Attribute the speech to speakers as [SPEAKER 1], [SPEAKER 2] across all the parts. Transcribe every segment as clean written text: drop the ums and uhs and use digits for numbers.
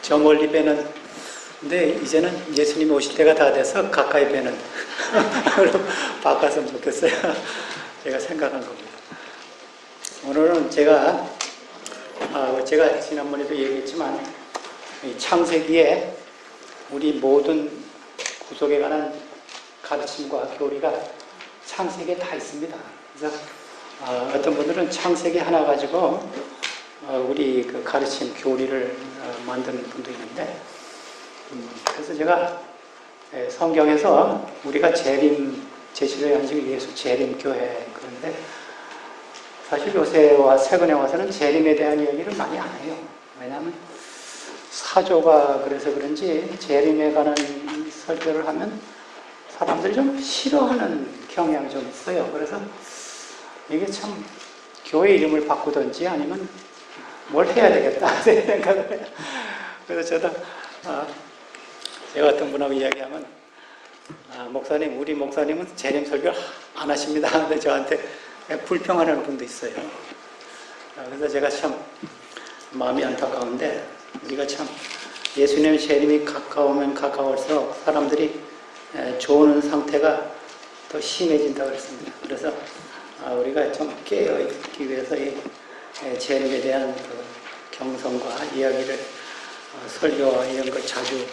[SPEAKER 1] 저 멀리 뵈는, 근데 이제는 예수님이 오실 때가 다 돼서 가까이 뵈는 바꿨으면 좋겠어요. 제가 생각한 겁니다. 오늘은 제가 지난번에도 얘기했지만 창세기에 우리 모든 구속에 관한 가르침과 교리가 창세기에 다 있습니다. 그래서 어떤 분들은 창세기 하나 가지고 우리 그 가르침 교리를 만드는 분도 있는데, 그래서 제가 성경에서 우리가 제시를 한 지금 예수 재림교회, 그런데 사실 요새와 최근에 와서는 재림에 대한 이야기를 많이 안 해요. 왜냐하면 사조가 그래서 그런지 재림에 관한 설교를 하면 사람들이 좀 싫어하는 경향이 좀 있어요. 그래서 이게 참 교회 이름을 바꾸든지 아니면 뭘 해야 되겠다 생각을 해요. 그래서 저도 제가 어떤 분하고 이야기하면 목사님, 우리 목사님은 재림 설교 안 하십니다. 근데 저한테 불평하는 분도 있어요. 그래서 제가 참 마음이 안타까운데, 우리가 참 예수님의 재림이 가까우면 가까울수록 사람들이 좋은 상태가 더 심해진다고 그랬습니다. 그래서 우리가 좀 깨어있기 위해서 이 재림에 대한 그 경성과 이야기를 설교와 이런 걸 자주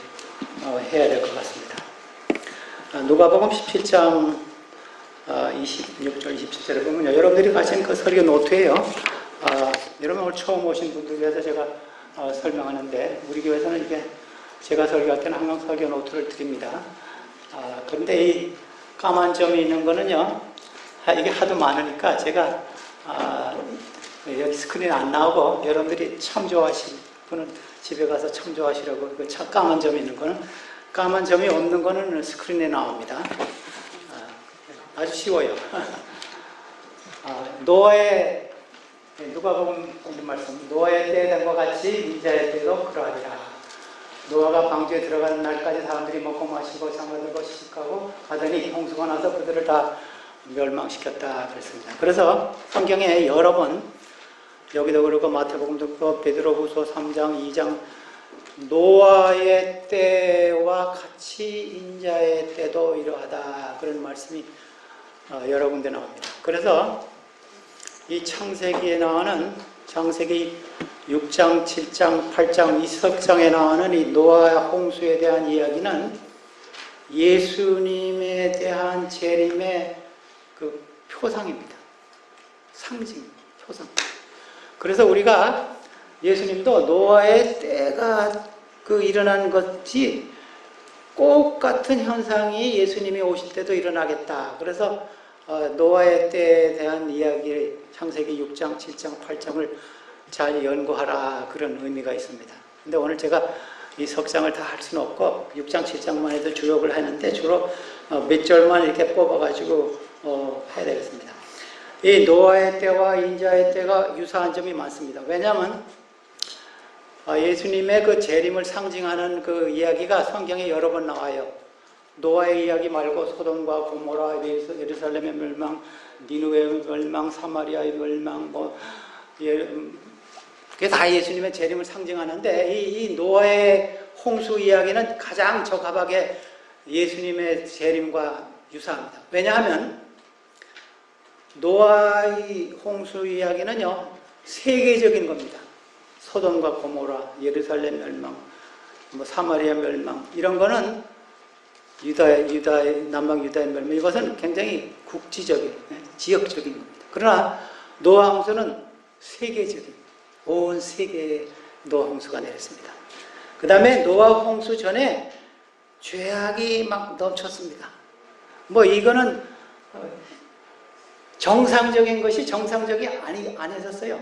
[SPEAKER 1] 해야 될 것 같습니다. 누가복음 17장 26절, 27절에 보면요, 여러분들이 가진 그 설교 노트예요. 여러분 오늘 처음 오신 분들 위해서 제가 설명하는데, 우리 교회에서는 이게 제가 설교할 때는 항상 설교 노트를 드립니다. 그런데 이 까만 점이 있는 거는요, 이게 하도 많으니까 제가 여기 스크린에 안 나오고, 여러분들이 참조하실 분은 집에 가서 참조하시라고, 그 까만 점이 있는 거는, 까만 점이 없는 거는 스크린에 나옵니다. 아주 쉬워요. 노아의, 누가복음 오늘 말씀, 노아의 때 된 것 같이 인자의 때도 그러하리라. 노아가 방주에 들어가는 날까지 사람들이 먹고 마시고 장가들고 시집가고 가더니 홍수가 나서 그들을 다 멸망시켰다 그랬습니다. 그래서 성경에 여러 번, 여기도 그렇고 마태복음도 그렇고 베드로후서 3장, 2장, 노아의 때와 같이 인자의 때도 이러하다, 그런 말씀이 여러 군데 나옵니다. 그래서 이 창세기에 나오는, 창세기 6장, 7장, 8장, 이 석장에 나오는 이 노아 홍수에 대한 이야기는 예수님에 대한 재림의 그 표상입니다. 상징, 표상. 그래서 우리가 예수님도 노아의 때가 그 일어난 것이 똑같은 현상이 예수님이 오실 때도 일어나겠다. 그래서 노아의 때에 대한 이야기, 창세기 6장, 7장, 8장을 잘 연구하라, 그런 의미가 있습니다. 근데 오늘 제가 이 석장을 다 할 수는 없고 6장, 7장만 해도 주력을 하는데 주로 몇 절만 이렇게 뽑아가지고 해야 되겠습니다. 이 노아의 때와 인자의 때가 유사한 점이 많습니다. 왜냐하면 예수님의 그 재림을 상징하는 그 이야기가 성경에 여러 번 나와요. 노아의 이야기 말고 소돔과 고모라, 예루살렘의 멸망, 니누의 멸망, 사마리아의 멸망, 그게 다 예수님의 재림을 상징하는데, 이 노아의 홍수 이야기는 가장 적합하게 예수님의 재림과 유사합니다. 왜냐하면 노아의 홍수 이야기는요, 세계적인 겁니다. 소돔과 고모라, 예루살렘 멸망, 사마리아 멸망, 이런 거는 남방 유다의 멸망, 이것은 굉장히 국지적인, 지역적인 겁니다. 그러나 노아 홍수는 세계적인, 온 세계에 노아 홍수가 내렸습니다. 그 다음에 노아 홍수 전에 죄악이 막 넘쳤습니다. 이거는 정상적인 것이 정상적이 아니었어요.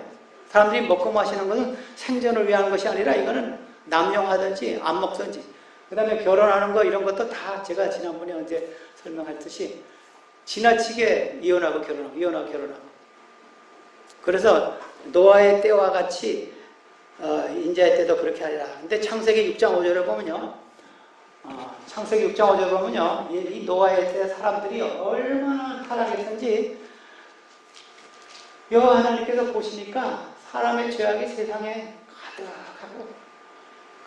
[SPEAKER 1] 사람들이 먹고 마시는 것은 생존을 위한 것이 아니라 이거는 남용하든지 안 먹든지, 그 다음에 결혼하는 거 이런 것도 다 제가 지난번에 언제 설명했듯이 지나치게 이혼하고 결혼하고 이혼하고 결혼하고, 그래서 노아의 때와 같이 인자의 때도 그렇게 하리라. 근데 창세기 6장 5절에 보면요, 창세기 6장 5절에 보면요, 이 노아의 때 사람들이 얼마나 타락했는지 여호와 하나님께서 보시니까 사람의 죄악이 세상에 가득하고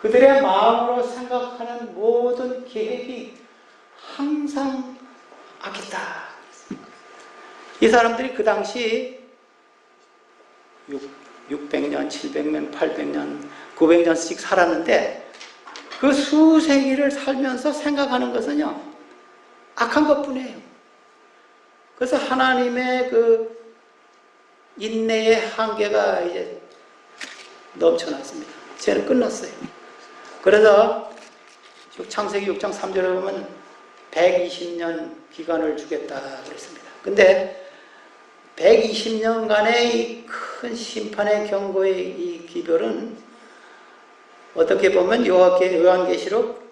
[SPEAKER 1] 그들의 마음으로 생각하는 모든 계획이 항상 악했다. 이 사람들이 그 당시 600년, 700년, 800년, 900년씩 살았는데 그 수세기를 살면서 생각하는 것은요, 악한 것뿐이에요. 그래서 하나님의 그 인내의 한계가 이제 넘쳐났습니다. 죄는 끝났어요. 그래서 창세기 6장 3절에 보면 120년 기간을 주겠다 그랬습니다. 근데 120년간의 이 큰 심판의 경고의 이 기별은 어떻게 보면 요한계시록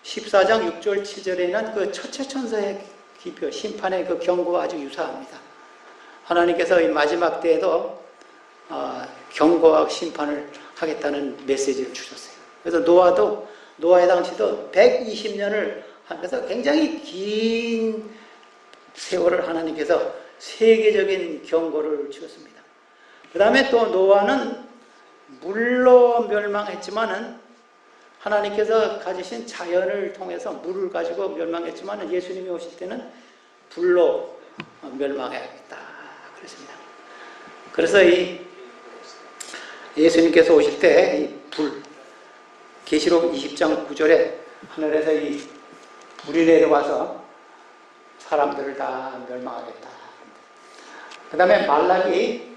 [SPEAKER 1] 14장 6절 7절에 있는 그 첫째 천사의 기별, 심판의 그 경고와 아주 유사합니다. 하나님께서 이 마지막 때에도 경고와 심판을 하겠다는 메시지를 주셨어요. 그래서 노아의 당시도 120년을 하면서 굉장히 긴 세월을 하나님께서 세계적인 경고를 주었습니다. 그 다음에 또 노아는 물로 멸망했지만은 하나님께서 가지신 자연을 통해서 물을 가지고 멸망했지만은 예수님이 오실 때는 불로 멸망해야겠다 그랬습니다. 그래서 이 예수님께서 오실 때 이 불, 계시록 20장 9절에 하늘에서 이 불이 내려와서 사람들을 다 멸망하겠다. 그 다음에 말라기,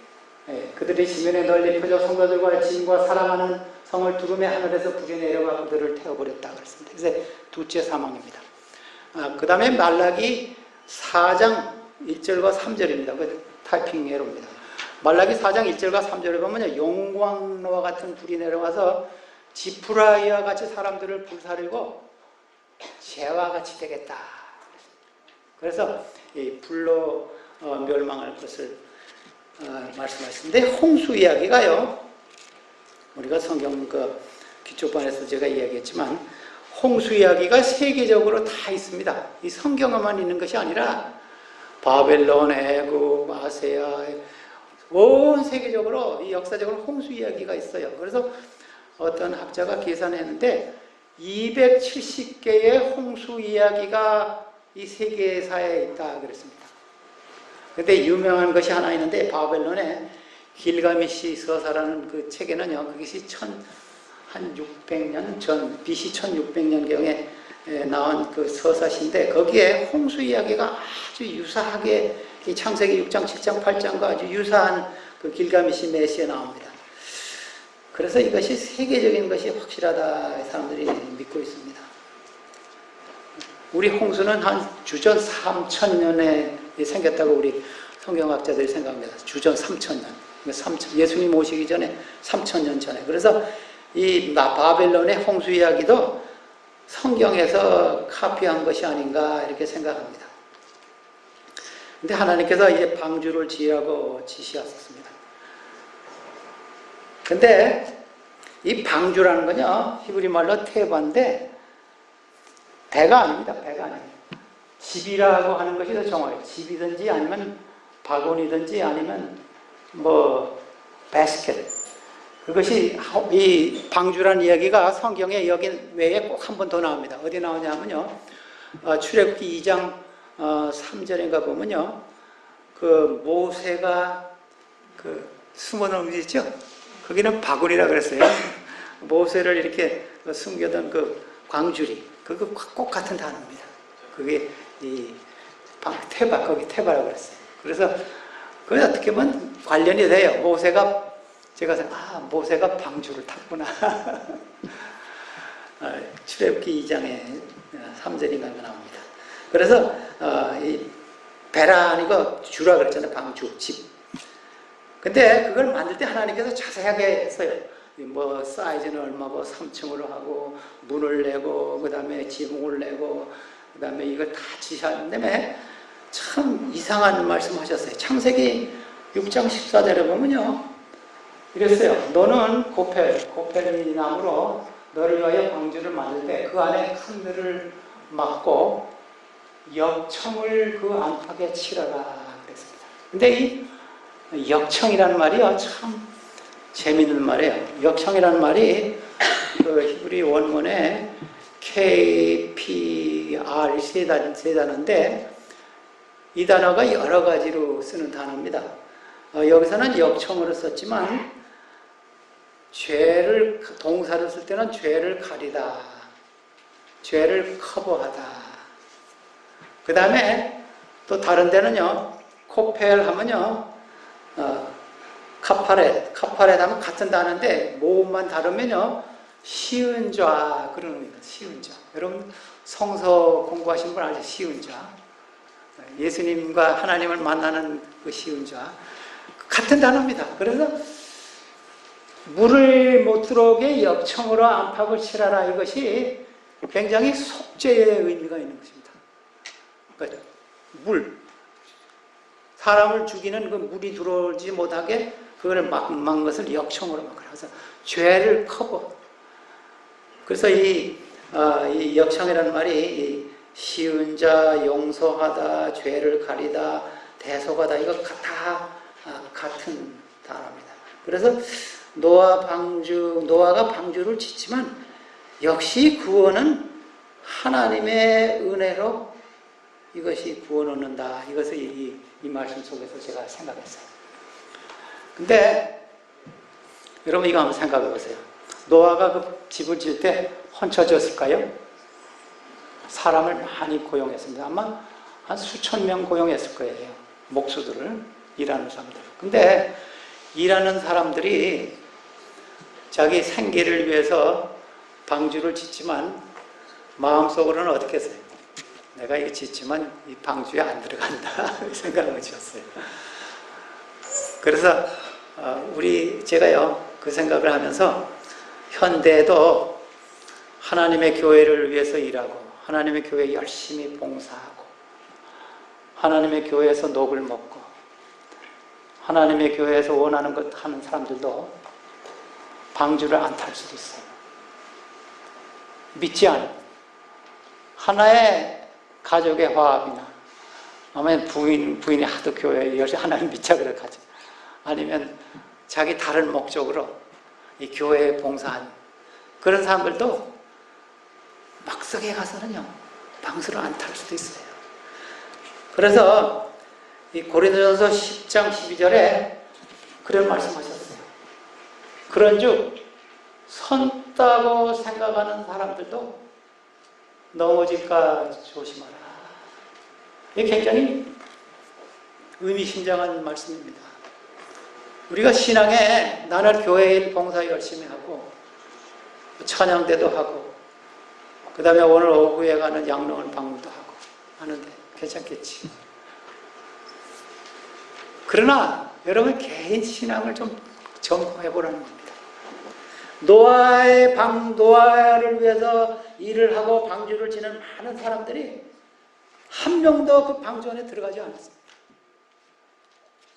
[SPEAKER 1] 그들이 지면에 널리 펴져 성도들과 짐과 사랑하는 성을 두르며 하늘에서 불이 내려와 그들을 태워버렸다 그랬습니다. 그래서 둘째 사망입니다. 그 다음에 말라기 4장 1절과 3절입니다. 그 타이핑 예로입니다. 말라기 4장 1절과 3절에 보면 용광로와 같은 불이 내려와서 지푸라기와 같이 사람들을 불사르고 재와 같이 되겠다. 그래서 이 불로 멸망할 것을 말씀하시는데, 홍수 이야기가요, 우리가 성경 그 기초반에서 제가 이야기했지만 홍수 이야기가 세계적으로 다 있습니다. 이 성경에만 있는 것이 아니라 바벨론, 애굽, 아세아, 온 세계적으로 이 역사적으로 홍수 이야기가 있어요. 그래서 어떤 학자가 계산했는데 270개의 홍수 이야기가 이 세계사에 있다 그랬습니다. 근데 유명한 것이 하나 있는데, 바벨론의 길가메시 서사라는 그 책에는요, 그것이 한 600년 전, BC 1600년경에 나온 그 서사시인데, 거기에 홍수 이야기가 아주 유사하게 이 창세기 6장, 7장, 8장과 아주 유사한 그 길가메시 메시에 나옵니다. 그래서 이것이 세계적인 것이 확실하다 사람들이 믿고 있습니다. 우리 홍수는 한 주전 3000년에 생겼다고 우리 성경학자들이 생각합니다. 주전 3000년. 예수님 오시기 전에 3000년 전에. 그래서 이 바벨론의 홍수 이야기도 성경에서 카피한 것이 아닌가 이렇게 생각합니다. 근데 하나님께서 이제 방주를 지으라고 지시하셨습니다. 근데 이 방주라는 건요, 히브리 말로 테바인데 배가 아닙니다. 배가 아니에요. 집이라고 하는 것이 더 정확해요. 집이든지 아니면 바구니든지 아니면 뭐 바스켓. 그것이 이 방주라는 이야기가 성경에 여기 외에 꼭 한 번 더 나옵니다. 어디 나오냐면요, 출애굽기 2장 3절인가 보면요, 그 모세가 그 숨어놓은 게 있죠. 거기는 바구니라 그랬어요. 모세를 이렇게 숨겨둔 그 광주리, 그거 꼭 같은 단어입니다. 그게 이 테바, 거기 테바라고 그랬어요. 그래서 그게 어떻게 보면 관련이 돼요. 모세가, 제가 모세가 방주를 탔구나. 출애굽기 2장에 3절인가 나옵니다. 그래서 이 배라 아니고 주라 그랬잖아요. 방주, 집. 근데 그걸 만들 때 하나님께서 자세하게 했어요. 뭐 사이즈는 얼마고 3층으로 하고 문을 내고 그다음에 지붕을 내고 그다음에 이걸 다 지시한 다음에 참 이상한 말씀하셨어요. 창세기 6장 14절에 보면요, 이랬어요. 너는 고펠 나무로 너를 위하여 방주를 만들 때 그 안에 칸들을 막고 역청을 그 안팎에 칠하라 그랬습니다. 근데 이 역청이라는 말이요, 참 재미있는 말이에요. 역청이라는 말이 그 히브리 원문에 KPR 세 단어인데 이 단어가 여러 가지로 쓰는 단어입니다. 여기서는 역청으로 썼지만 죄를, 동사를 쓸 때는 죄를 가리다, 죄를 커버하다, 그 다음에 또 다른 데는요, 코펠 하면요, 카파렛 하면 같은 단어인데, 모음만 다르면요, 쉬운 자, 그런 의미입니다. 쉬운 자. 여러분, 성서 공부하신 분 알죠? 쉬운 자. 예수님과 하나님을 만나는 그 쉬운 자. 같은 단어입니다. 그래서, 물을 못 들어오게 역청으로 안팎을 칠하라. 이것이 굉장히 속죄의 의미가 있는 것입니다. 그러니까 물, 사람을 죽이는 그 물이 들어오지 못하게 그걸 막는 것을 역청으로 막으라. 그래서 죄를 커버. 그래서 이 역청이라는 말이 쉬운 자, 용서하다, 죄를 가리다, 대속하다, 이거 다 같은 단어입니다. 그래서 노아가 방주를 짓지만 역시 구원은 하나님의 은혜로 이것이 구원 얻는다. 이것을 이 말씀 속에서 제가 생각했어요. 근데 여러분 이거 한번 생각해 보세요. 노아가 그 집을 지을 때 헌쳐졌을까요? 사람을 많이 고용했습니다. 아마 한 수천 명 고용했을 거예요. 목수들을, 일하는 사람들. 근데 일하는 사람들이 자기 생계를 위해서 방주를 짓지만 마음속으로는 어떻게 했어요? 내가 이거 짓지만 이 방주에 안 들어간다 생각을 지었어요. 그래서 제가요 그 생각을 하면서 현대에도 하나님의 교회를 위해서 일하고 하나님의 교회에 열심히 봉사하고 하나님의 교회에서 녹을 먹고 하나님의 교회에서 원하는 것 하는 사람들도 방주를 안 탈 수도 있어요. 믿지 않아요. 하나의 가족의 화합이나 아니면 부인이 하도 교회에 열심히 하나님 믿자 그래 가지고 아니면 자기 다른 목적으로 이 교회에 봉사하는 그런 사람들도 막석에 가서는요 방수를 안 탈 수도 있어요. 그래서 이 고린도전서 10장 12절에 그런 말씀하셨어요. 그런즉 선다고 생각하는 사람들도 넘어질까 조심하라. 이게 굉장히 의미심장한 말씀입니다. 우리가 신앙에 나는 교회일 봉사 열심히 하고 찬양대도 하고 그 다음에 오늘 오후에 가는 양로원 방문도 하고 하는데 괜찮겠지. 그러나 여러분 개인 신앙을 좀 점검해 보라는 겁니다. 노아를 위해서 일을 하고 방주를 지는 많은 사람들이 한 명도 그 방주 안에 들어가지 않았습니다.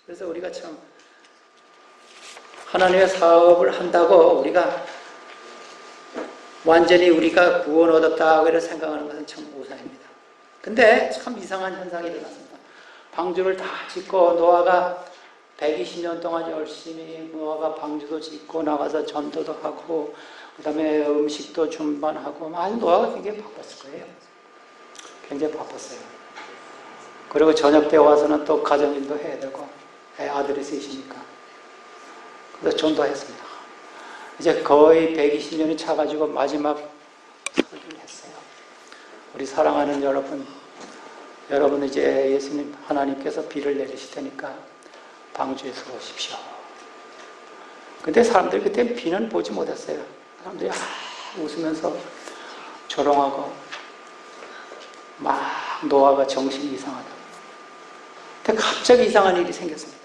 [SPEAKER 1] 그래서 우리가 참 하나님의 사업을 한다고 우리가 완전히 우리가 구원 얻었다 그렇게 생각하는 것은 참 오산입니다. 근데 참 이상한 현상이 일어났습니다. 방주를 다 짓고 노아가 120년 동안 열심히 노아가 방주도 짓고 나가서 전도도 하고 그 다음에 음식도 준반하고 아주 노아가 굉장히 바빴을 거예요. 굉장히 바빴어요. 그리고 저녁 때 와서는 또 가정일도 해야 되고 아들이 셋이니까 그래서 전도했습니다. 이제 거의 120년이 차가지고 마지막 설교를 했어요. 우리 사랑하는 여러분 이제 예수님 하나님께서 비를 내리실 테니까 방주에 들어오십시오. 근데 사람들이 그때 비는 보지 못했어요. 사람들이 웃으면서 조롱하고 막 노아가 정신이 이상하다. 근데 갑자기 이상한 일이 생겼습니다.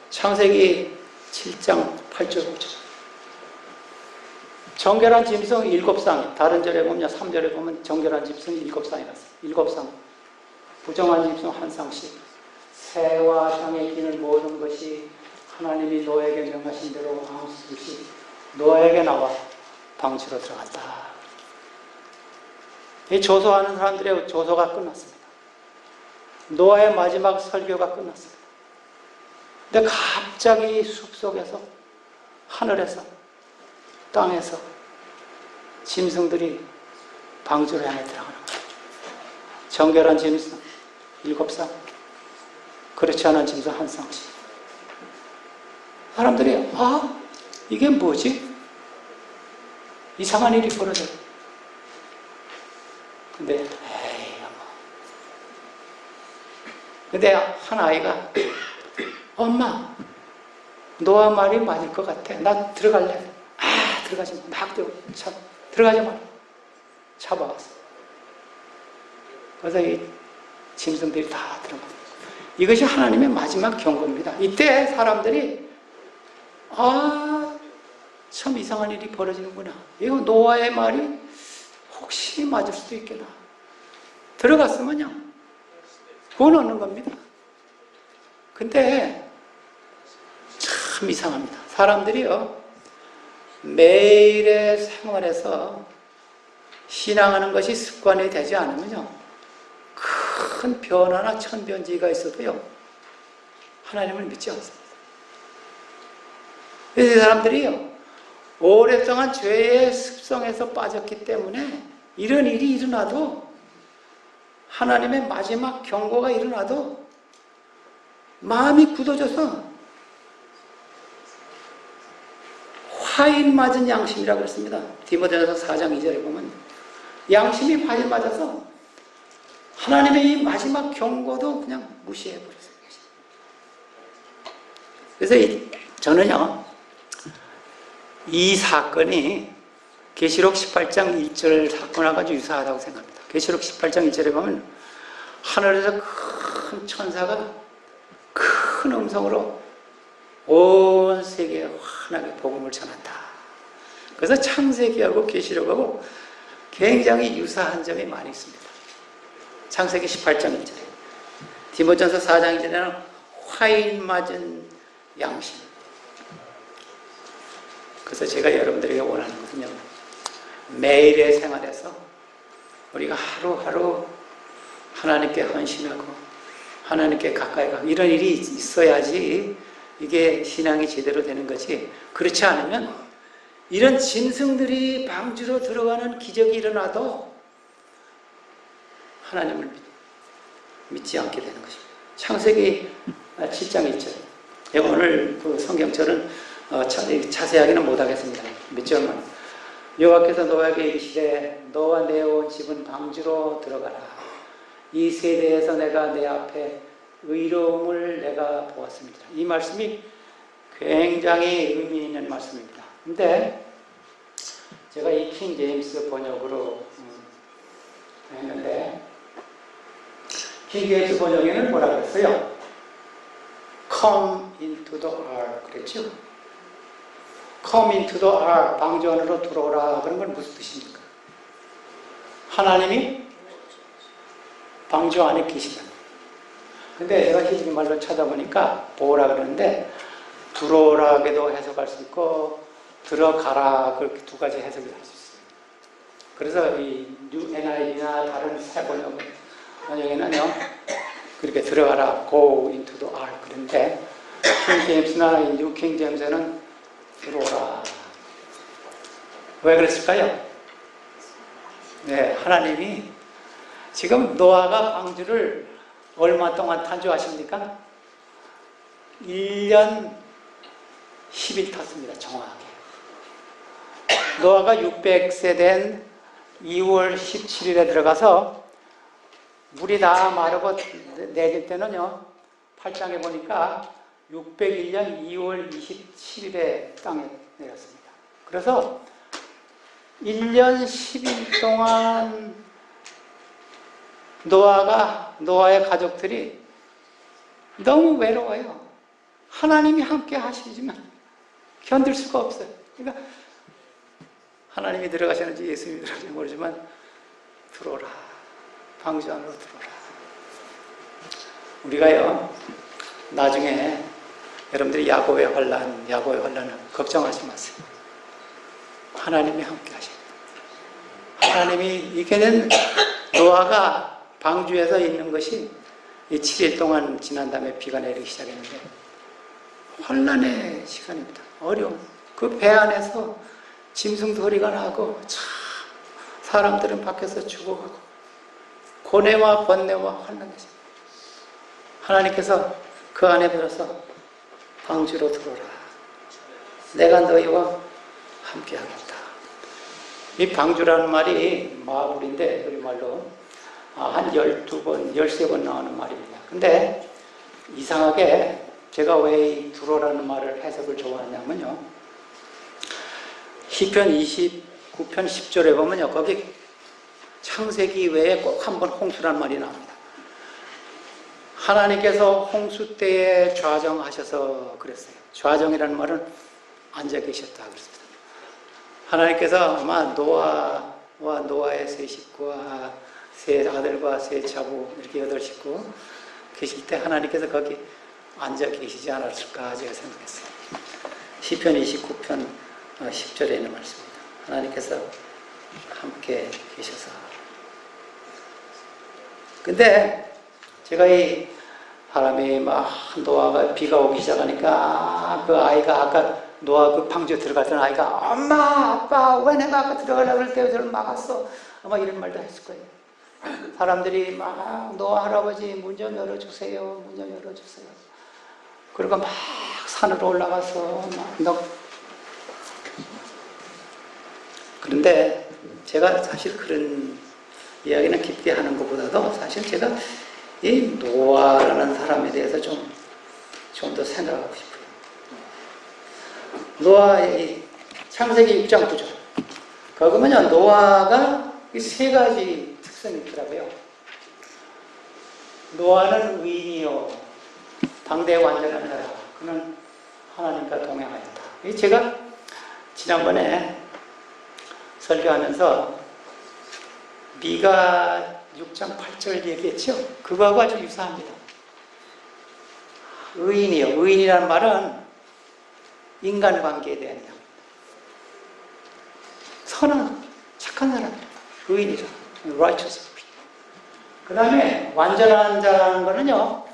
[SPEAKER 1] 창세기 7장 8절 9절 정결한 짐승 7쌍 다른 절에 보면 3절에 보면 정결한 짐승 7쌍이 났어요. 7쌍 부정한 짐승 1쌍씩 새와 땅에 기는 모든 것이 하나님이 노아에게 명하신 대로 아무것이 노아에게 나와 방주로 들어갔다. 이 조소하는 사람들의 조소가 끝났습니다. 노아의 마지막 설교가 끝났습니다. 근데 갑자기 숲속에서 하늘에서 땅에서 짐승들이 방주로 향해 들어가는 거예요. 정결한 짐승 7쌍 그렇지 않은 짐승 1쌍씩 사람들이 이게 뭐지? 이상한 일이 벌어져요. 근데 근데 한 아이가 엄마 노아 말이 맞을 것 같아. 나 들어갈래. 아 들어가지 마. 막 들어가지 마. 잡아왔어. 그래서 이 짐승들이 다 들어가. 이것이 하나님의 마지막 경고입니다. 이때 사람들이 참 이상한 일이 벌어지는구나. 이거 노아의 말이 혹시 맞을 수도 있겠나. 들어갔으면요 구원 얻는 겁니다. 근데 참 이상합니다. 사람들이요 매일의 생활에서 신앙하는 것이 습관이 되지 않으면요 큰 변화나 천변지가 있어도요 하나님을 믿지 않습니다. 그래서 이 사람들이요 오랫동안 죄의 습성에서 빠졌기 때문에 이런 일이 일어나도 하나님의 마지막 경고가 일어나도 마음이 굳어져서 화인 맞은 양심이라고 그랬습니다. 디모데전서 4장 2절에 보면 양심이 화인 맞아서 하나님의 이 마지막 경고도 그냥 무시해버렸어요. 그래서 저는요 이 사건이 계시록 18장 1절 사건하고 아주 유사하다고 생각합니다. 계시록 18장 1절에 보면 하늘에서 큰 천사가 큰 음성으로 온 세계에 환하게 복음을 전한다. 그래서 창세기하고 계시록하고 굉장히 유사한 점이 많이 있습니다. 창세기 18장 1절에 디모전서 4장 2절에는 화인 맞은 양심. 그래서 제가 여러분들에게 원하는 것은요 매일의 생활에서 우리가 하루하루 하나님께 헌신하고 하나님께 가까이 가고 이런 일이 있어야지 이게 신앙이 제대로 되는 거지. 그렇지 않으면 이런 짐승들이 방주로 들어가는 기적이 일어나도 하나님을 믿지 않게 되는 것입니다. 창세기 7장 1절. 오늘 그 성경절은 자세하게는 못하겠습니다. 몇 절만. 여호와께서 노아에게 이르시되 너와 내 온 집은 방주로 들어가라. 이 세대에서 내가 내 앞에 의로움을 내가 보았습니다. 이 말씀이 굉장히 의미 있는 말씀입니다. 근데 제가 이 킹 제임스 번역으로 했는데 킹 제임스 번역에는 뭐라고 했어요? Come into the ark 그랬죠? Come into the ark 방주 안으로 들어오라. 그런 건 무슨 뜻입니까? 하나님이 방주 안에 계시다. 근데 제가 히브리 말로 찾아보니까 보라 그러는데 들어오라고도 해석할 수 있고 들어가라 그렇게 두 가지 해석을 할 수 있어요. 그래서 이 뉴 NIV나 다른 새 번역에는요 그렇게 들어가라 go into the ark 그런데 킹 제임스나 뉴 킹 제임스는 들어오라. 왜 그랬을까요? 네, 하나님이 지금 노아가 방주를 얼마 동안 탄주하십니까? 1년 10일 탔습니다. 정확하게. 노아가 600세 된 2월 17일에 들어가서 물이 다 마르고 내릴 때는요 8장에 보니까 601년 2월 27일에 땅에 내렸습니다. 그래서 1년 10일 동안 노아의 가족들이 너무 외로워요. 하나님이 함께 하시지만 견딜 수가 없어요. 그러니까 하나님이 들어가시는지 예수님이 들어가시는지 모르지만 들어오라. 방주 안으로 들어오라. 우리가요 나중에 여러분들이 야고의 환란을 걱정하지 마세요. 하나님이 함께 하십니다. 하나님이 이게는 노아가 방주에서 있는 것이 이 7일 동안 지난 다음에 비가 내리기 시작했는데 환란의 시간입니다. 어려움. 그 배 안에서 짐승 소리가 나고 참 사람들은 밖에서 죽어가고 고뇌와 번뇌와 환란이죠. 하나님께서 그 안에 들어서 방주로 들어오라. 내가 너희와 함께하겠다. 이 방주라는 말이 마블인데 우리말로 한 12번, 13번 나오는 말입니다. 근데 이상하게 제가 왜 이 두로라는 말을 해석을 좋아하냐면요. 시편 29편 10절에 보면요. 거기 창세기 외에 꼭 한 번 홍수라는 말이 나옵니다. 하나님께서 홍수 때에 좌정하셔서 그랬어요. 좌정이라는 말은 앉아 계셨다 그랬습니다. 하나님께서 아마 노아와 노아의 세 식구와 세 아들과 세 자부 이렇게 8식구 계실 때 하나님께서 거기 앉아 계시지 않았을까 제가 생각했어요. 시편 29편 10절에 있는 말씀입니다. 하나님께서 함께 계셔서. 근데 제가 이 사람이 막 노아가 비가 오기 시작하니까 그 아이가 아까 노아 그 방주에 들어갔던 아이가 엄마 아빠 왜 내가 아까 들어가려고 그럴 때 저를 막았어 아마 이런 말도 했을 거예요. 사람들이 막 노아 할아버지 문 좀 열어주세요 문 좀 열어주세요. 그리고 막 산으로 올라가서 막 그런데 제가 사실 그런 이야기는 깊게 하는 것보다도 사실 제가 이 노아라는 사람에 대해서 좀 더 생각하고 싶어요. 노아의 창세기 6장 9절. 거기 보면 노아가 이 세 가지 특성이 있더라고요. 노아는 의인이요. 당대의 완전한 자라. 그는 하나님과 동행하였다. 제가 지난번에 설교하면서 미가 6장 8절 얘기했죠? 그거하고 아주 유사합니다. 의인이요. 의인이라는 말은 인간관계에 대한 이야기. 선한, 착한 사람. 의인이죠. righteous. 그 다음에 완전한 자라는 거는요.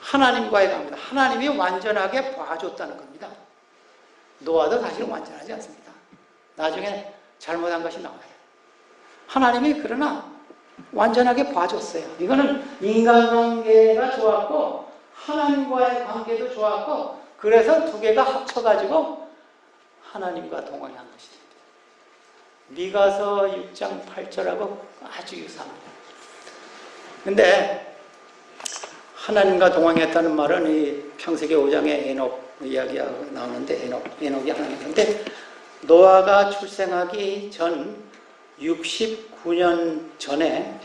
[SPEAKER 1] 하나님과의 관계다. 하나님이 완전하게 봐줬다는 겁니다. 노아도 사실은 완전하지 않습니다. 나중에 잘못한 것이 나와요. 하나님이 그러나 완전하게 봐줬어요. 이거는 인간관계가 좋았고 하나님과의 관계도 좋았고 그래서 두 개가 합쳐가지고 하나님과 동행한 것이 됩니다. 미가서 6장 8절하고 아주 유사합니다. 근데 하나님과 동행했다는 말은 이 창세기 5장에 에녹 이야기가 나오는데 에녹이 하나님인데 노아가 출생하기 전 69년 전에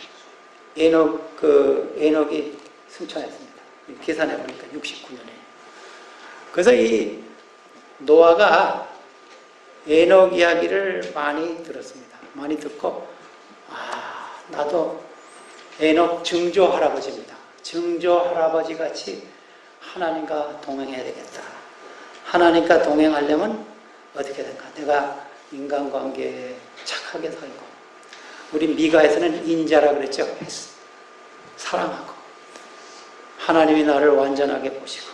[SPEAKER 1] 에녹이 승천했습니다. 계산해 보니까 69년에. 그래서 이 노아가 에녹 이야기를 많이 들었습니다. 많이 듣고 나도 에녹 증조 할아버지입니다. 증조 할아버지 같이 하나님과 동행해야 되겠다. 하나님과 동행하려면 어떻게 될까? 내가 인간관계에 착하게 살고 우리 미가에서는 인자라 그랬죠. 사랑하고 하나님이 나를 완전하게 보시고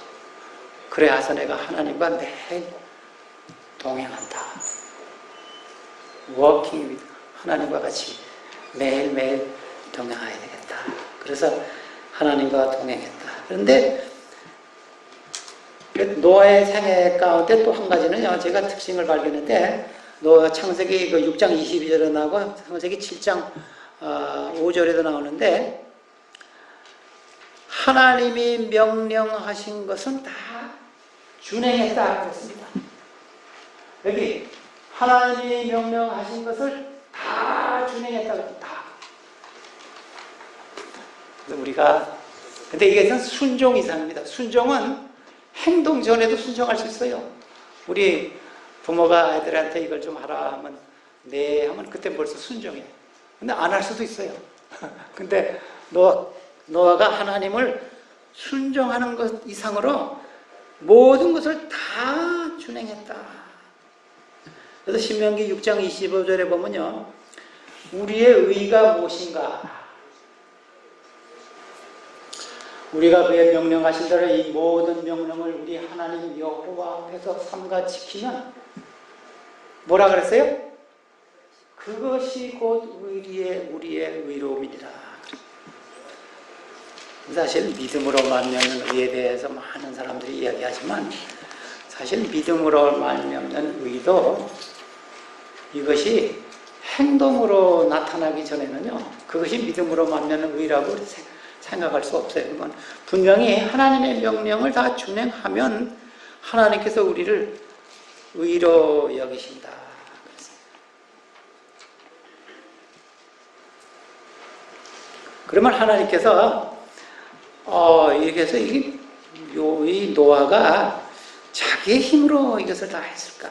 [SPEAKER 1] 그래서 내가 하나님과 매일 동행한다. 워킹 with 하나님과 같이 매일매일 동행해야 되겠다. 그래서 하나님과 동행했다. 그런데 노아의 생애 가운데 또 한 가지는요. 제가 특징을 발견했는데 노아 창세기 6장 22절에 나오고 창세기 7장 5절에도 나오는데 하나님이 명령하신 것은 다 준행했다 그랬습니다. 여기 하나님이 명령하신 것을 다 준행했다 그랬다. 우리가 근데 이게 순종 이상입니다. 순종은 행동 전에도 순종할 수 있어요. 우리 부모가 아이들한테 이걸 좀 하라 하면 네 하면 그때 벌써 순종해요. 근데 안 할 수도 있어요. 근데 노아가 하나님을 순종하는 것 이상으로 모든 것을 다 준행했다. 그래서 신명기 6장 25절에 보면요. 우리의 의가 무엇인가? 우리가 그의 명령하신 대로 이 모든 명령을 우리 하나님 여호와 앞에서 삼가 지키면 뭐라 그랬어요? 그것이 곧 우리의 의로움이니라. 사실 믿음으로 말미암는 의에 대해서 많은 사람들이 이야기하지만 사실 믿음으로 말미암는 의도 이것이 행동으로 나타나기 전에는요. 그것이 믿음으로 말미암는 의라고 생각할 수 없어요. 그건 분명히 하나님의 명령을 다 준행하면 하나님께서 우리를 의로 여기신다. 그러면 하나님께서 이렇게 해서 이 노아가 자기의 힘으로 이것을 다 했을까?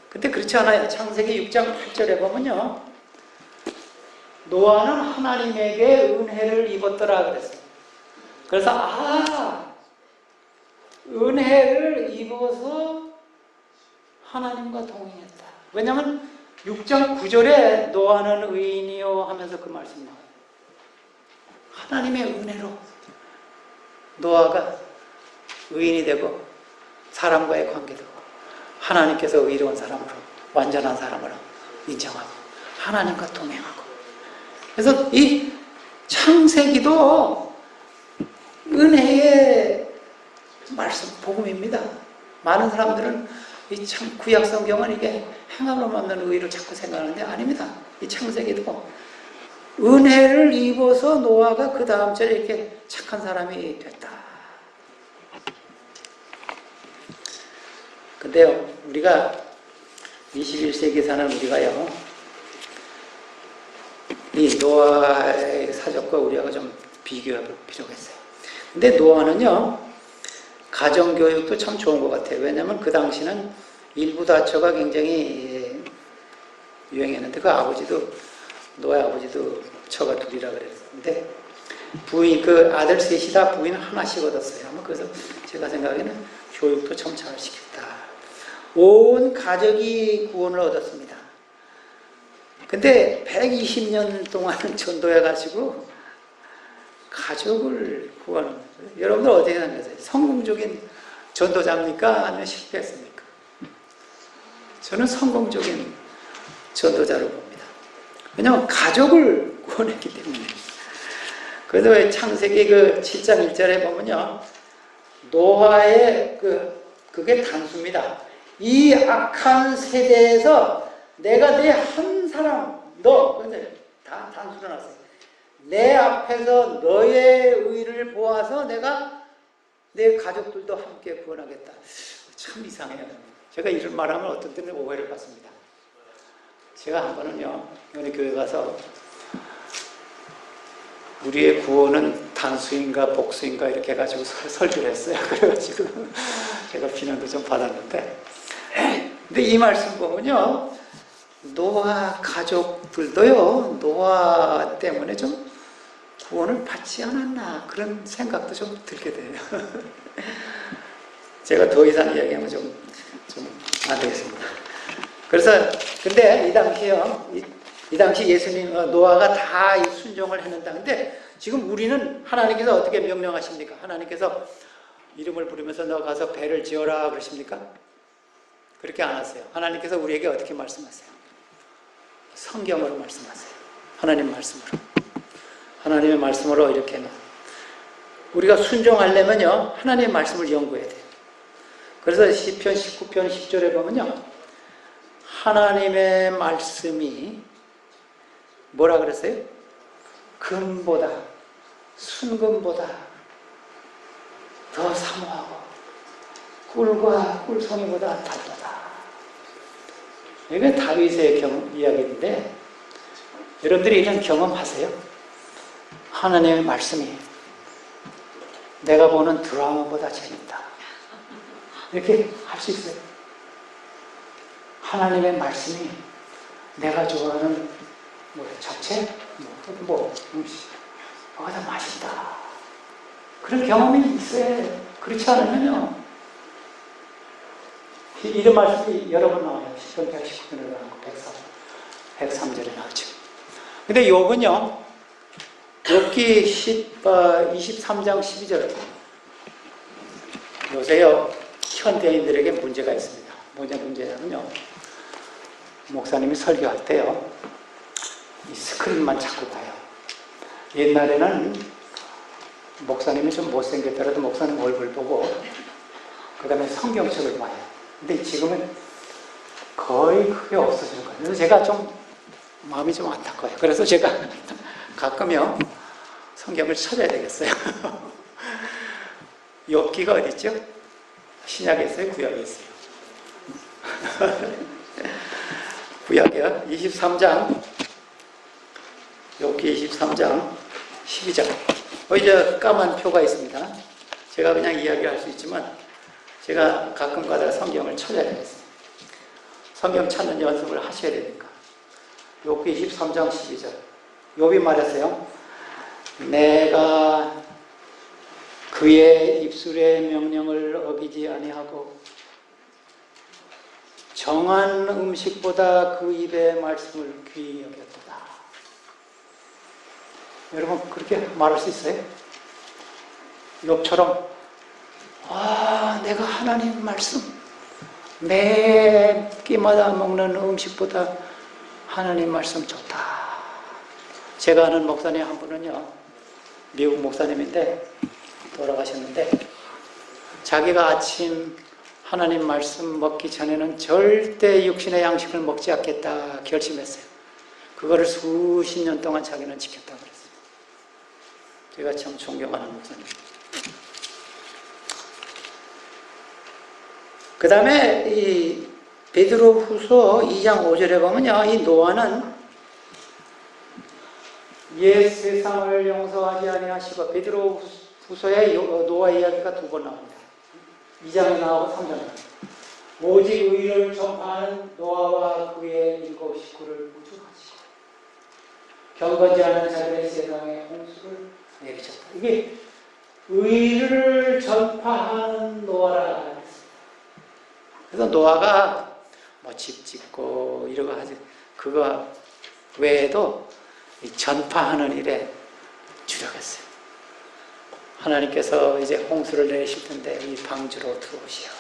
[SPEAKER 1] 근데 그렇지 않아요. 창세기 6장 8절에 보면요, 노아는 하나님에게 은혜를 입었더라 그랬어요. 그래서 은혜를 입어서 하나님과 동행했다. 왜냐하면 6장 9절에 노아는 의인이요 하면서 그 말씀 나와요. 하나님의 은혜로 노아가 의인이 되고 사람과의 관계도 하나님께서 의로운 사람으로, 완전한 사람으로 인정하고 하나님과 동행하고, 그래서 이 창세기도 은혜의 말씀, 복음입니다. 많은 사람들은 이 구약 성경은 이게 행함으로 얻는 의를 자꾸 생각하는데 아닙니다. 이 창세기도 은혜를 입어서 노아가 그 다음 절에 이렇게 착한 사람이 됐다. 근데요, 우리가 21세기 사는 우리가요, 이 노아의 사적과 우리하고 좀 비교해 볼 필요가 있어요. 근데 노아는요, 가정교육도 참 좋은 것 같아요. 왜냐하면 그 당시는 일부다처가 굉장히 유행했는데, 노아의 아버지도 처가 둘이라 그랬는데, 부인, 그 아들 셋이 다 부인 하나씩 얻었어요. 아마 그래서 제가 생각에는 교육도 참 잘 시켰다. 온 가족이 구원을 얻었습니다. 근데 120년 동안 전도해가지고 가족을 구하는 거예요. 여러분들 어떻게 생각하세요? 성공적인 전도자입니까? 아니면 실패했습니까? 저는 성공적인 전도자로 봅니다. 왜냐하면 가족을 구원했기 때문에. 그래서 창세기 그 7장 1절에 보면요, 노아의 그게 단수입니다. 이 악한 세대에서 내가 내 한 사람, 근데 다 단수로 나왔어요. 내 앞에서 너의 의를 보아서 내가 내 가족들도 함께 구원하겠다. 참 이상해요. 제가 이런 말하면 어떤 때는 오해를 받습니다. 제가 한 번은요, 여기 교회 가서 우리의 구원은 단수인가 복수인가 이렇게 해가지고 설교를 했어요. 그래가지고 제가 비난도 좀 받았는데, 근데 이 말씀 보면요, 노아 가족들도요, 노아 때문에 좀 구원을 받지 않았나 그런 생각도 좀 들게 돼요. 제가 더 이상 이야기하면 좀 안 되겠습니다. 그래서 근데 이 당시 예수님, 노아가 다 순종을 했는다. 근데 지금 우리는 하나님께서 어떻게 명령하십니까? 하나님께서 이름을 부르면서 너 가서 배를 지어라 그러십니까? 그렇게 안 하세요. 하나님께서 우리에게 어떻게 말씀하세요? 성경으로 말씀하세요. 하나님 말씀으로. 하나님의 말씀으로 이렇게 우리가 순종하려면요, 하나님의 말씀을 연구해야 돼요. 그래서 시편 19편 10절에 보면요, 하나님의 말씀이 뭐라 그랬어요? 금보다, 순금보다 더 사모하고 꿀과 꿀송이보다 달도다. 이게 다윗의 이야기인데, 여러분들이 이런 경험하세요? 하나님의 말씀이 내가 보는 드라마보다 재밌다. 이렇게 할 수 있어요. 하나님의 말씀이 내가 좋아하는 잡채? 뭐가 더 맛있다. 그런 경험이 있어요. 그렇지 않으면요, 이런 말씀이 여러 번 나와요. 10편 119편에 나오고 103절에 나오죠. 근데 욥은요, 욥기 23장 12절. 요새요, 현대인들에게 문제가 있습니다. 뭐냐 문제냐면요, 목사님이 설교할 때요, 이 스크린만 자꾸 봐요. 옛날에는 목사님이 좀 못생겼더라도 목사님 얼굴 보고 그 다음에 성경책을 봐요. 근데 지금은 거의 그게 없어지는 거예요. 그래서 제가 좀 마음이 좀 안타까워요. 그래서 제가 가끔요, 성경을 찾아야 되겠어요. 욥기가 어디 있죠? 신약에 있어요? 구약에 있어요? 구약이요. 23장, 욥기 23장 12장. 이제 까만 표가 있습니다. 제가 그냥 이야기할 수 있지만 제가 가끔 가다가 성경을 찾아야 되겠어요. 성경 찾는 연습을 하셔야 되니까. 욥기 23장 12절. 욥이 말했어요. 내가 그의 입술의 명령을 어기지 아니하고 정한 음식보다 그 입의 말씀을 귀히 여겼도다. 여러분 그렇게 말할 수 있어요? 욥처럼 내가 하나님 말씀 매 끼마다 먹는 음식보다 하나님 말씀 좋다. 제가 아는 목사님 한 분은요, 미국 목사님인데 돌아가셨는데 자기가 아침 하나님 말씀 먹기 전에는 절대 육신의 양식을 먹지 않겠다 결심했어요. 그거를 수십 년 동안 자기는 지켰다고 그랬어요. 제가 참 존경하는 목사님. 그 다음에 이 베드로후서 2장 5절에 보면요, 이 노아는 옛 세상을 용서하지 아니하시고, 베드로후서에 노아 이야기가 두 번 나옵니다. 2장에 나오고 3장에 나옵니다. 오직 의를 전파하는 노아와 그의 7 식구를 구주하시고 경건지 않은 자들의 세상에 홍수를 내리셨다. 이게 의를 전파하는 노아라. 그래서 노아가 뭐 집 짓고 이러고 하지, 그거 외에도 전파하는 일에 주력했어요. 하나님께서 이제 홍수를 내리실 텐데 이 방주로 들어오시오.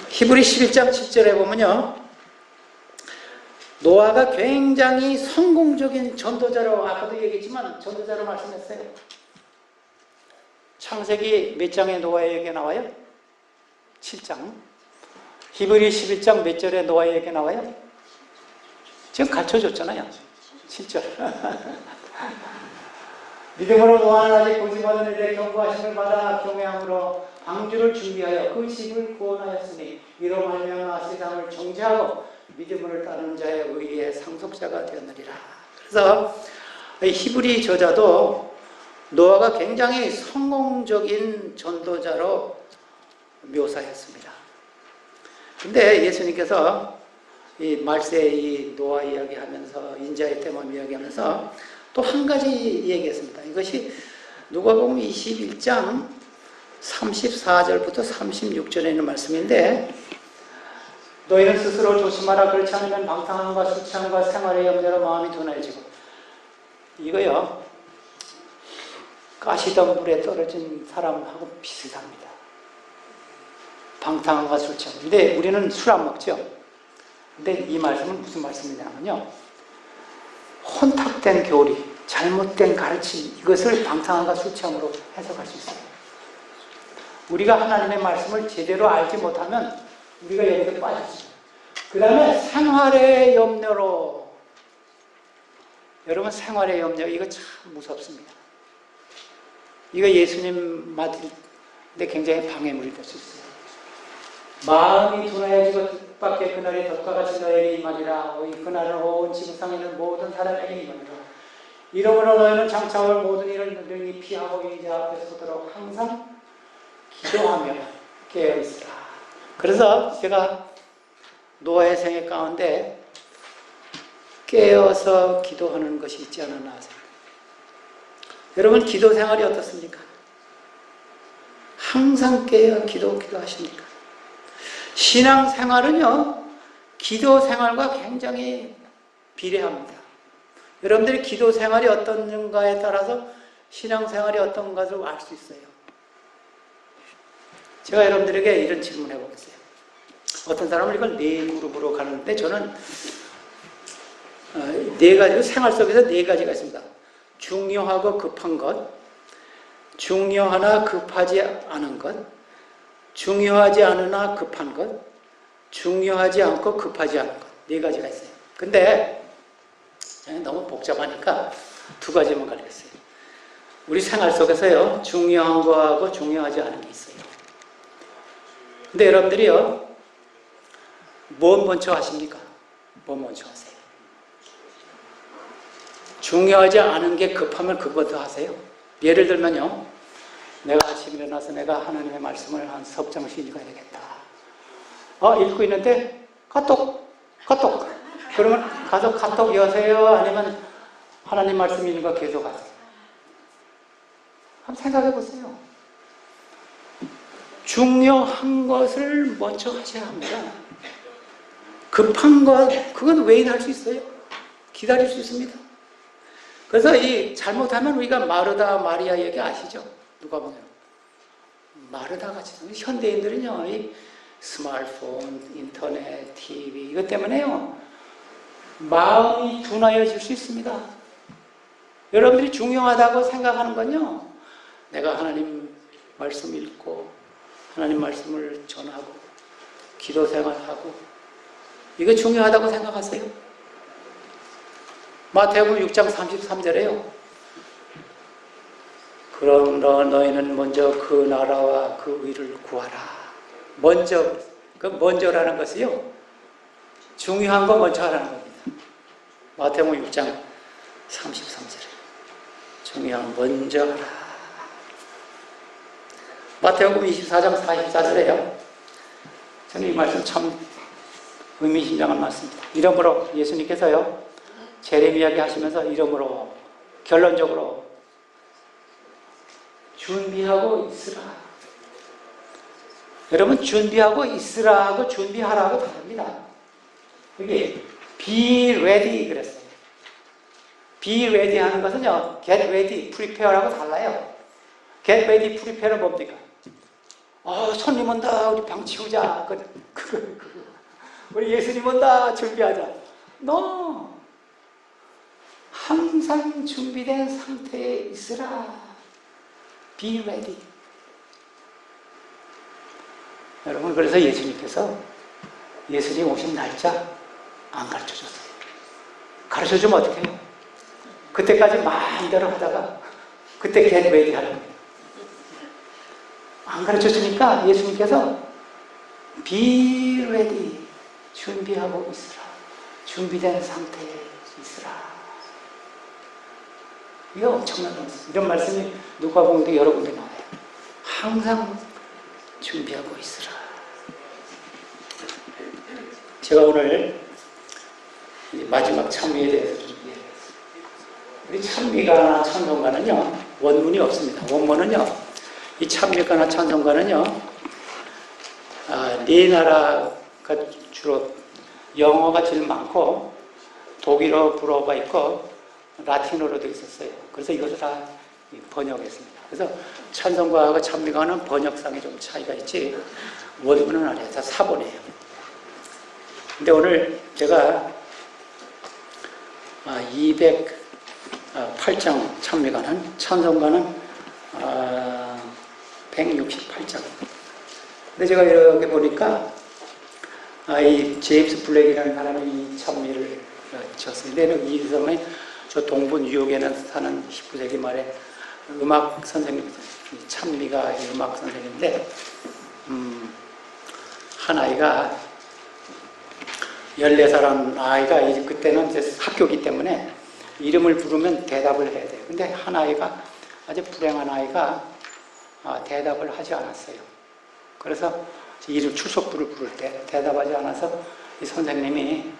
[SPEAKER 1] 히브리 11장 10절에 보면요, 노아가 굉장히 성공적인 전도자로, 아까도 얘기했지만 전도자로 말씀했어요. 창세기 몇 장에 노아의 얘기가 나와요? 7장. 히브리 11장 몇 절에 노아의 얘기가 나와요? 지금 가르쳐줬잖아요. 7절. 믿음으로 노아는 아직 보지받은 일에 경고하심을 받아 경외함으로 방주를 준비하여 그 집을 구원하였으니 이로 말미암아 세상을 정죄하고 믿음을 따르는 자의 의의 상속자가 되었느니라. 그래서 히브리 저자도 노아가 굉장히 성공적인 전도자로 묘사했습니다. 근데 예수님께서 이 말세 이 노아 이야기하면서 인자의 때만 이야기하면서 또 한 가지 얘기했습니다. 이것이 누가복음 21장 34절부터 36절에 있는 말씀인데, 너희는 스스로 조심하라. 그렇지 않으면 방탕함과 수치함과 생활의 염려로 마음이 둔해지고. 이거요, 가시던 물에 떨어진 사람하고 비슷합니다. 방탕함과 술취함. 근데 우리는 술 안 먹죠. 근데 이 말씀은 무슨 말씀이냐면요, 혼탁된 교리, 잘못된 가르침, 이것을 방탕함과 술취함으로 해석할 수 있어요. 우리가 하나님의 말씀을 제대로 알지 못하면 우리가 여기서 빠졌어요. 그 다음에 생활의 염려로. 여러분, 생활의 염려, 이거 참 무섭습니다. 이거 예수님 맞을때 굉장히 방해물이 될 수 있어요. 마음이 둔해지고 뜻밖의 그날이 덫과 같이 너에게 임하리라. 그날은 온 지구상에 있는 모든 사람에게 임하리라. 이러므로 너희는 장차 올 모든 일을 능히 피하고 인자 앞에 서도록 항상 기도하며 깨어있으라. 그래서 제가 노아의 생애 가운데 깨어서 기도하는 것이 있지 않았나 생각합니다. 여러분, 기도 생활이 어떻습니까? 항상 깨어 기도하십니까? 신앙 생활은요, 기도 생활과 굉장히 비례합니다. 여러분들이 기도 생활이 어떤가에 따라서 신앙 생활이 어떤 것을 알 수 있어요. 제가 여러분들에게 이런 질문을 해보겠어요. 어떤 사람은 이걸 4그룹으로 가는데, 저는 4가지, 생활 속에서 4가지가 있습니다. 중요하고 급한 것, 중요하나 급하지 않은 것, 중요하지 않으나 급한 것, 중요하지 않고 급하지 않은 것. 4가지가 있어요. 근데 너무 복잡하니까 두 가지만 가르쳤어요. 우리 생활 속에서요, 중요한 거하고 중요하지 않은 게 있어요. 근데 여러분들이요, 뭐 먼저 하십니까? 뭐 먼저 하세요? 중요하지 않은 게 급하면 그것도 하세요. 예를 들면요, 내가 아침에 일어나서 내가 하나님의 말씀을 한 석 장씩 읽어야 되겠다. 읽고 있는데 카톡. 그러면 가서 카톡 여세요? 아니면 하나님 말씀 읽는 거 계속 하세요? 한번 생각해 보세요. 중요한 것을 먼저 하셔야 합니다. 급한 것, 그건 웨이트 할 수 있어요. 기다릴 수 있습니다. 그래서 잘못하면 우리가 마르다, 마리아 얘기 아시죠? 누가 보면. 마르다 같이. 현대인들은요, 이 스마트폰, 인터넷, TV, 이것 때문에요, 마음이 둔하여질 수 있습니다. 여러분들이 중요하다고 생각하는 건요, 내가 하나님 말씀 읽고, 하나님 말씀을 전하고, 기도 생활하고, 이거 중요하다고 생각하세요? 마태복음 6장 33절에요. 그러나 너희는 먼저 그 나라와 그 의를 구하라. 먼저, 그 먼저라는 것이요, 중요한 거 먼저 하라는 겁니다. 마태복음 6장 33절에 중요한 거 먼저 하라. 마태복음 24장 44절에요. 저는 이 말씀 참 의미심장한 말씀입니다. 이러므로 예수님께서요, 재림 이야기 하시면서 이러므로 결론적으로 준비하고 있으라. 여러분, 준비하고 있으라하고 준비하라고 다릅니다. 여기 be ready 그랬어요. be ready 하는 것은요, get ready, prepare하고 달라요. get ready, prepare는 뭡니까? 손님 온다, 우리 방 치우자. 우리 예수님 온다, 준비하자. No. 항상 준비된 상태에 있으라. Be ready. 여러분, 그래서 예수님께서 예수님 오신 날짜 안 가르쳐줬어요. 가르쳐주면 어떻게 해요? 그때까지 마음대로 하다가 그때 get ready 하는 거예요. 안 가르쳐주니까 예수님께서 Be ready. 준비하고 있으라. 준비된 상태에 있으라. 이거 엄청난 말씀. 이런 말씀이 누가복음도 여러 군데 나와요. 항상 준비하고 있으라. 제가 오늘 마지막 찬미에 대해서 준비해요. 우리 찬미가나 찬송가는요, 원문이 없습니다. 원문은요, 이 찬미가나 찬송가는요, 네 나라가 주로 영어가 제일 많고 독일어, 불어가 있고 라틴어로도 있었어요. 그래서 이것을 다 번역했습니다. 그래서 찬송가하고 찬미가는 번역상에 좀 차이가 있지 원문은 아니에요. 다 사본이에요. 근데 오늘 제가 208장 찬미가는, 찬송가는 168장. 근데 제가 이렇게 보니까 이 제임스 블랙이라는 사람이 이 찬미를 쳤어요. 근데 이 사람이 저 동부 뉴욕에는 사는 19세기 말에 음악 선생님, 찬미가 음악 선생님인데, 한 아이가 14살 아이가 이제 그때는 이제 학교기 때문에 이름을 부르면 대답을 해야 돼요. 근데 한 아이가, 아주 불행한 아이가 대답을 하지 않았어요. 그래서 이름 출석부를 부를 때 대답하지 않아서 이 선생님이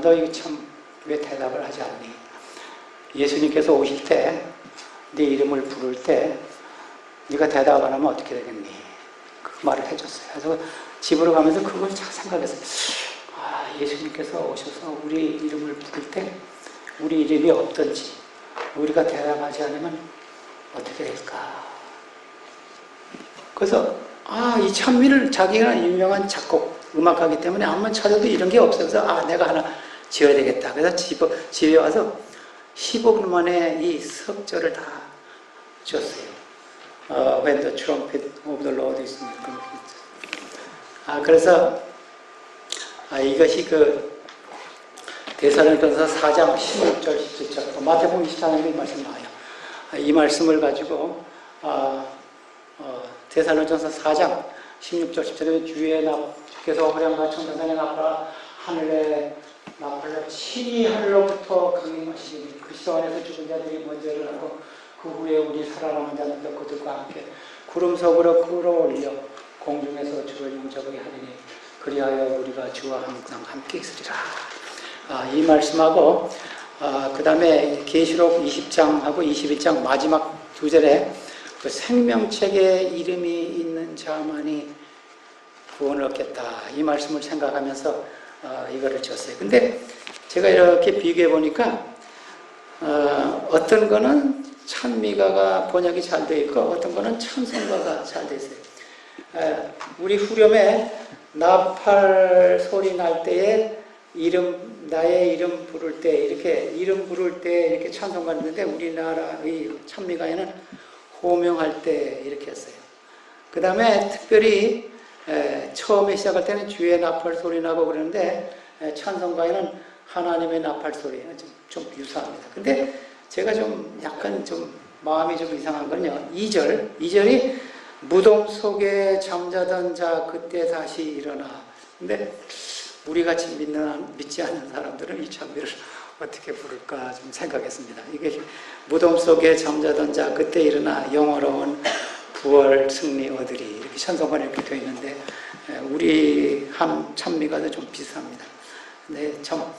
[SPEAKER 1] 너 이거 참 왜 대답을 하지 않니? 예수님께서 오실 때 네 이름을 부를 때 네가 대답 안 하면 어떻게 되겠니? 그 말을 해줬어요. 그래서 집으로 가면서 그걸 잘 생각했어요. 예수님께서 오셔서 우리 이름을 부를 때 우리 이름이 없든지 우리가 대답하지 않으면 어떻게 될까? 그래서 이 찬미를 자기가 유명한 작곡, 음악가기 때문에 아무만 찾아도 이런 게 없어서 내가 하나 지어야 되겠다. 그래서 집에 와서 15분 만에 이 석절을 다 지었어요. When the trumpet of the Lord is in the trumpet. 그래서 이것이 데살로니가서 4장 16절 17절 마태복음 24장에 이 말씀 나와요. 이 말씀을 가지고 데살로니가서 4장 16절 17절에 주께서 호령과 천사장에 나팔아 하늘에 나팔로 친히 하늘로부터 강림하시니 그 시간 안에서 죽은 자들이 먼저 일어나고 그 후에 우리 살아남은 자들도 그들과 함께 구름 속으로 끌어올려 공중에서 주를 영접하게 하리니 그리하여 우리가 주와 항상 함께 있으리라. 이 말씀하고 그 다음에 계시록 20장하고 21장 마지막 두 절에 그 생명책에 이름이 있는 자만이 구원을 얻겠다. 이 말씀을 생각하면서 이거를 쳤어요. 근데 제가 이렇게 비교해 보니까 어떤 거는 찬미가가 번역이 잘 되어 있고 어떤 거는 찬송가가 잘 되어 있어요. 우리 후렴에 나팔 소리 날 때에 나의 이름 부를 때 이름 부를 때 이렇게 찬송가 있는데 우리나라의 찬미가에는 호명할 때 이렇게 했어요. 그 다음에 특별히 처음에 시작할 때는 주의 나팔 소리 나고 그러는데 찬송가에는 하나님의 나팔 소리 좀 유사합니다. 근데 제가 좀 약간 좀 마음이 좀 이상한 건요. 2절이 무덤 속에 잠자던 자 그때 다시 일어나. 근데 우리같이 믿지 않는 사람들은 이 찬미를 어떻게 부를까 좀 생각했습니다. 이게 무덤 속에 잠자던 자 그때 일어나 영원로운 부활 승리 얻으리 이렇게 찬송가에 이렇게 되어 있는데 우리 찬미가도 좀 비슷합니다. 근데 참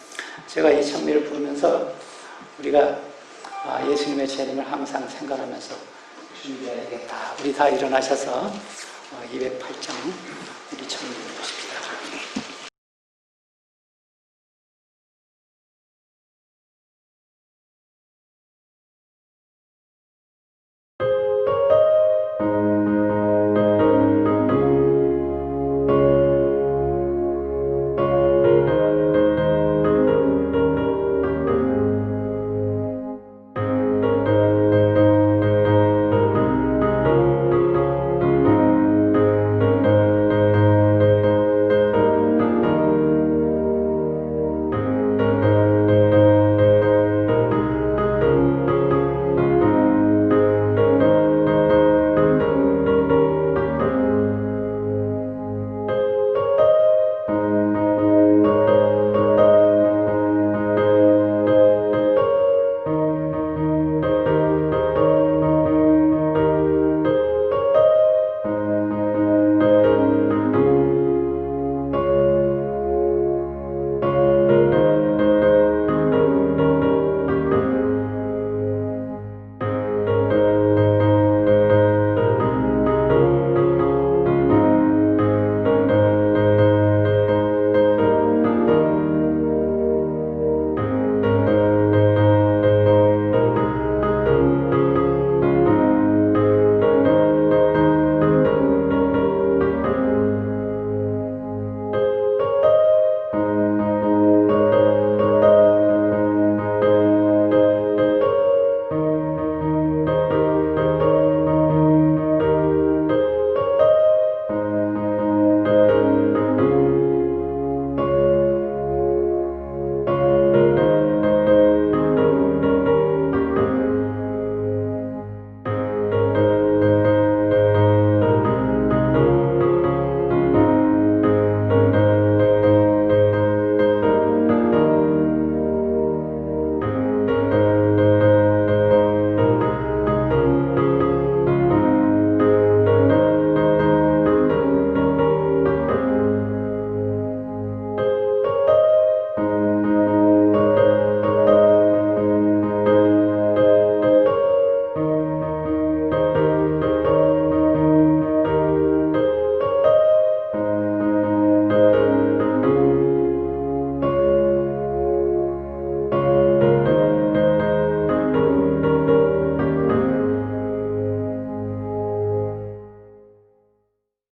[SPEAKER 1] 제가 이 찬미를 부르면서 우리가 예수님의 재림을 항상 생각하면서 준비해야겠다. 우리 다 일어나셔서 208장